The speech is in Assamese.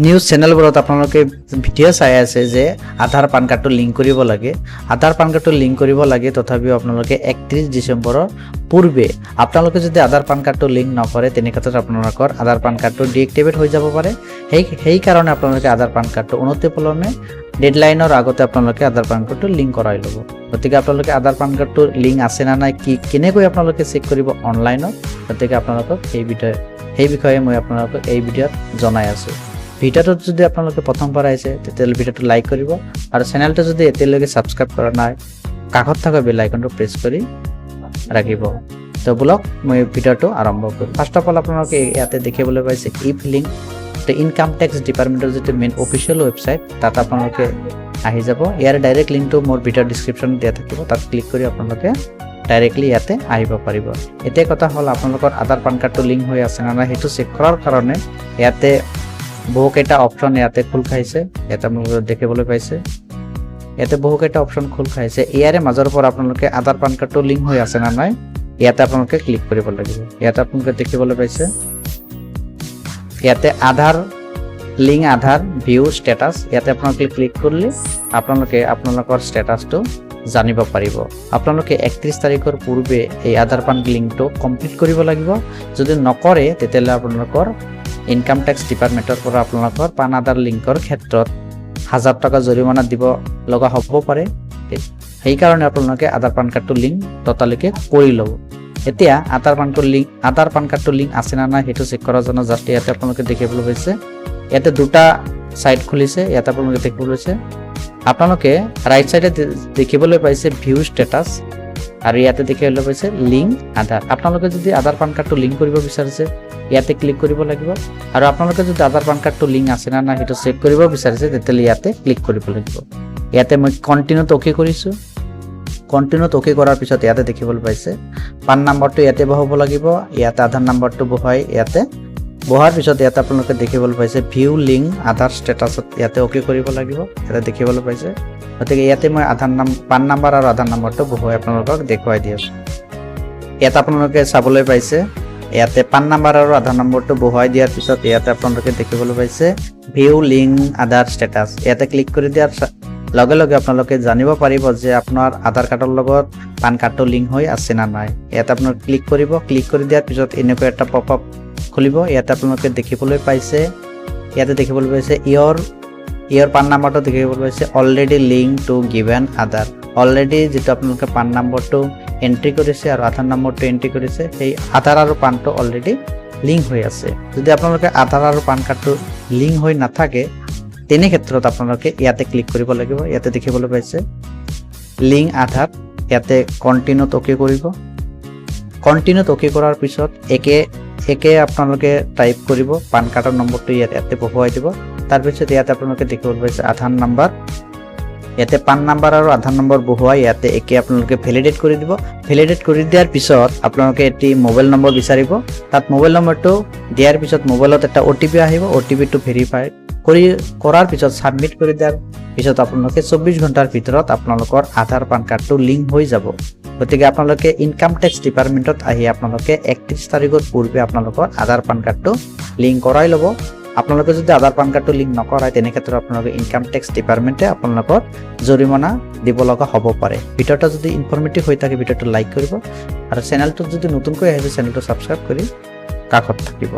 নিউজ চেনেলবোৰত আপোনালোকে ভিডিঅ' চাই আছে যে আধাৰ পান কাৰ্ডটো লিংক কৰিব লাগে। আধাৰ পান কাৰ্ডটো লিংক কৰিব লাগে, তথাপিও আপোনালোকে 31 ডিচেম্বৰৰ পূৰ্বে আপোনালোকে যদি আধাৰ পান কাৰ্ডটো লিংক নকৰে তেনে ক্ষেত্ৰত আপোনালোকৰ আধাৰ পান কাৰ্ডটো ডিএক্টিভেট হৈ যাব পাৰে। সেই কাৰণে আপোনালোকে আধাৰ পান কাৰ্ডটো অনতিপলমে ডেডলাইনৰ আগতে আপোনালোকে আধাৰ পান কাৰ্ডটো লিংক কৰাই ল'ব। গতিকে আপোনালোকে আধাৰ পান কাৰ্ডটো লিংক আছে না নাই কেনেকৈ আপোনালোকে চেক কৰিব অনলাইনত, গতিকে আপোনালোকক সেই বিষয়ে মই আপোনালোকক এই ভিডিঅ'ত জনাই আছোঁ। ভিডিঅ'টোত যদি আপোনালোকে প্ৰথমবাৰ আহিছে তেতিয়াহ'লে ভিডিঅ'টো লাইক কৰিব, আৰু চেনেলটো যদি এতিয়ালৈকে ছাবস্ক্ৰাইব কৰা নাই কাষত থকা বেল আইকনটো প্ৰেছ কৰি ৰাখিব। তো বলক মই ভিডিঅ'টো আৰম্ভ কৰোঁ। ফাৰ্ষ্ট অফ অল আপোনালোকে ইয়াতে দেখিবলৈ পাইছে ইফ লিংক, তো ইনকাম টেক্স ডিপাৰ্টমেণ্টৰ যিটো মেইন অফিচিয়েল ৱেবছাইট তাত আপোনালোকে আহি যাব। ইয়াৰ ডাইৰেক্ট লিংকটো মোৰ ভিডিঅ'ৰ ডিছক্ৰিপশ্যনত দিয়া থাকিব, তাত ক্লিক কৰি আপোনালোকে ডাইৰেক্টলি ইয়াতে আহিব পাৰিব। এতিয়া কথা হ'ল আপোনালোকৰ আধাৰ পান কাৰ্ডটো লিংক হৈ আছে নে নাই সেইটো চেক কৰাৰ কাৰণে ইয়াতে বহুকেইটা অপশ্যন ইয়াতে খোল খাইছে। ইয়াতে আপোনালোকে দেখিবলৈ পাইছে ইয়াতে বহুকেইটা অপশ্যন খোল খাইছে। ইয়াৰে মাজৰ পৰা আপোনালোকে আধাৰ পান কাৰ্ডটো লিংক হৈ আছে নে নাই ইয়াতে আপোনালোকে ক্লিক কৰিব লাগিব। ইয়াতে আপোনালোকে দেখিবলৈ পাইছে ইয়াতে আধাৰ লিংক আধাৰ ভিউ ষ্টেটাছ, ইয়াতে আপোনালোকে ক্লিক কৰিলে আপোনালোকে আপোনালোকৰ ষ্টেটাছটো জানিব পাৰিব। আপোনালোকে 31 তাৰিখৰ পূৰ্বে এই আধাৰ পান লিংকটো কমপ্লিট কৰিব লাগিব। যদি নকৰে তেতিয়াহ'লে আপোনালোকৰ ইনকাম টেক্স ডিপাৰ্টমেণ্টৰ পৰা আপোনালোকৰ পান আধাৰ লিংকৰ ক্ষেত্ৰত 1000 টকা জৰিমনা দিব লগা হ'ব পাৰে। সেইকাৰণে আপোনালোকে আধাৰ পান কাৰ্ডটো লিংক ততালৈকে কৰি ল'ব। এতিয়া আধাৰ পান কাৰ্ডটো লিংক আছে নে নাই সেইটো চেক কৰাৰ জন্য জাষ্ট ইয়াতে আপোনালোকে দেখিবলৈ পাইছে ইয়াতে দুটা সাইট খুলিছে। ইয়াতে আপোনালোকে দেখিবলৈ পাইছে আপোনালোকে ৰাইট সাইডে দেখিবলৈ পাইছে ভিউ ষ্টেটাছ, আৰু ইয়াতে দেখিবলৈ পাইছে লিংক আধাৰ। আপোনালোকে যদি আধাৰ পান কাৰ্ডটো লিংক কৰিব বিচাৰিছে ইয়াতে ক্লিক কৰিব লাগিব, আৰু আপোনালোকে যদি আধাৰ পান কাৰ্ডটো লিংক আছে না নাই সেইটো চেক কৰিব বিচাৰিছে তেতিয়াহ'লে ইয়াতে ক্লিক কৰিব লাগিব। ইয়াতে মই কণ্টিনিউত অ'কে কৰিছোঁ। কণ্টিনিউত অ'কে কৰাৰ পিছত ইয়াতে দেখিবলৈ পাইছে পান নম্বৰটো ইয়াতে বহাব লাগিব। ইয়াতে আধাৰ নম্বৰটো বহাৰ পিছত ইয়াতে আপোনালোকে দেখিবলৈ পাইছে ভিউ লিংক আধাৰ ষ্টেটাছত ইয়াতে অ'কে কৰিব লাগিব। ইয়াতে দেখিবলৈ পাইছে, গতিকে ইয়াতে মই পান নম্বৰ আৰু আধাৰ নম্বৰটো বহুৱাই আপোনালোকক দেখুৱাই দি আছোঁ। ইয়াত আপোনালোকে চাবলৈ পাইছে ইয়াতে পান নম্বৰ আৰু আধাৰ নম্বৰটো বহুৱাই দিয়াৰ পিছত ইয়াতে আপোনালোকে দেখিবলৈ পাইছে ভিউ লিংক আধাৰ ষ্টেটাছ। ইয়াতে ক্লিক কৰি দিয়াৰ লগে লগে আপোনালোকে জানিব পাৰিব যে আপোনাৰ আধাৰ কাৰ্ডৰ লগত পান কাৰ্ডটো লিংক হৈ আছে না নাই। ইয়াতে আপোনালোকে ক্লিক কৰিব। ক্লিক কৰি দিয়াৰ পিছত এনেকুৱা এটা পপ আপ খুলিব। ইয়াতে আপোনালোকে দেখিবলৈ পাইছে ইয়াৰ পান নম্বৰটো দেখিবলৈ পাইছে অলৰেডি লিংক টু গিভেন আধাৰ। অলৰেডি যিটো আপোনালোকে পান নম্বৰটো এণ্ট্ৰি কৰিছে আৰু আধাৰ নম্বৰটো এণ্ট্ৰি কৰিছে সেই আধাৰ আৰু পানটো অলৰেডি লিংক হৈ আছে। যদি আপোনালোকে আধাৰ আৰু পান কাৰ্ডটো লিংক হৈ নাথাকে তেনে ক্ষেত্ৰত আপোনালোকে ইয়াতে ক্লিক কৰিব লাগিব। ইয়াতে দেখিবলৈ পাইছে লিংক আধাৰ, ইয়াতে কণ্টিনিউত অ'কে কৰিব। কণ্টিনিউত অ'কে কৰাৰ পিছত একে আপোনালোকে টাইপ কৰিব পান কাৰ্ডৰ নম্বৰটো ইয়াতে বহুৱাই দিব। তাৰপিছত ইয়াতে আপোনালোকে দেখিবলৈ পাইছে আধাৰ নম্বৰ, ইয়াতে পান নম্বৰ আৰু আধাৰ নম্বৰ বহুৱাই ইয়াতে একে আপোনালোকে ভেলিডেট কৰি দিব। ভেলিডেট কৰি দিয়াৰ পিছত আপোনালোকে এটি মোবাইল নম্বৰ বিচাৰিব। তাত মোবাইল নম্বৰটো দিয়াৰ পিছত মোবাইলত এটা OTP আহিব। OTPটো ভেৰিফাই কৰাৰ পিছত ছাবমিট কৰি দিয়াৰ পিছত আপোনালোকে 24 ঘণ্টাৰ ভিতৰত আপোনালোকৰ আধাৰ পান কাৰ্ডটো লিংক হৈ যাব। গতিকে আপোনালোকে ইনকাম টেক্স ডিপাৰ্টমেণ্টত আহি আপোনালোকে 31 তাৰিখৰ পূৰ্বে আপোনালোকৰ আধাৰ পান কাৰ্ডটো লিংক কৰাই ল'ব। আপোনালোকে যদি আধাৰ পান কাৰ্ডটো লিংক নকৰাই তেনে ক্ষেত্ৰত আপোনালোকে ইনকাম টেক্স ডিপাৰ্টমেণ্টে আপোনালোকৰ জৰিমনা দিব লগা হ'ব পাৰে। ভিডিঅ'টো যদি ইনফৰ্মেটিভ হৈ থাকে ভিডিঅ'টো লাইক কৰিব, আৰু চেনেলটোত যদি নতুনকৈ আহিছে চেনেলটো ছাবস্ক্ৰাইব কৰি কাষত থাকিব।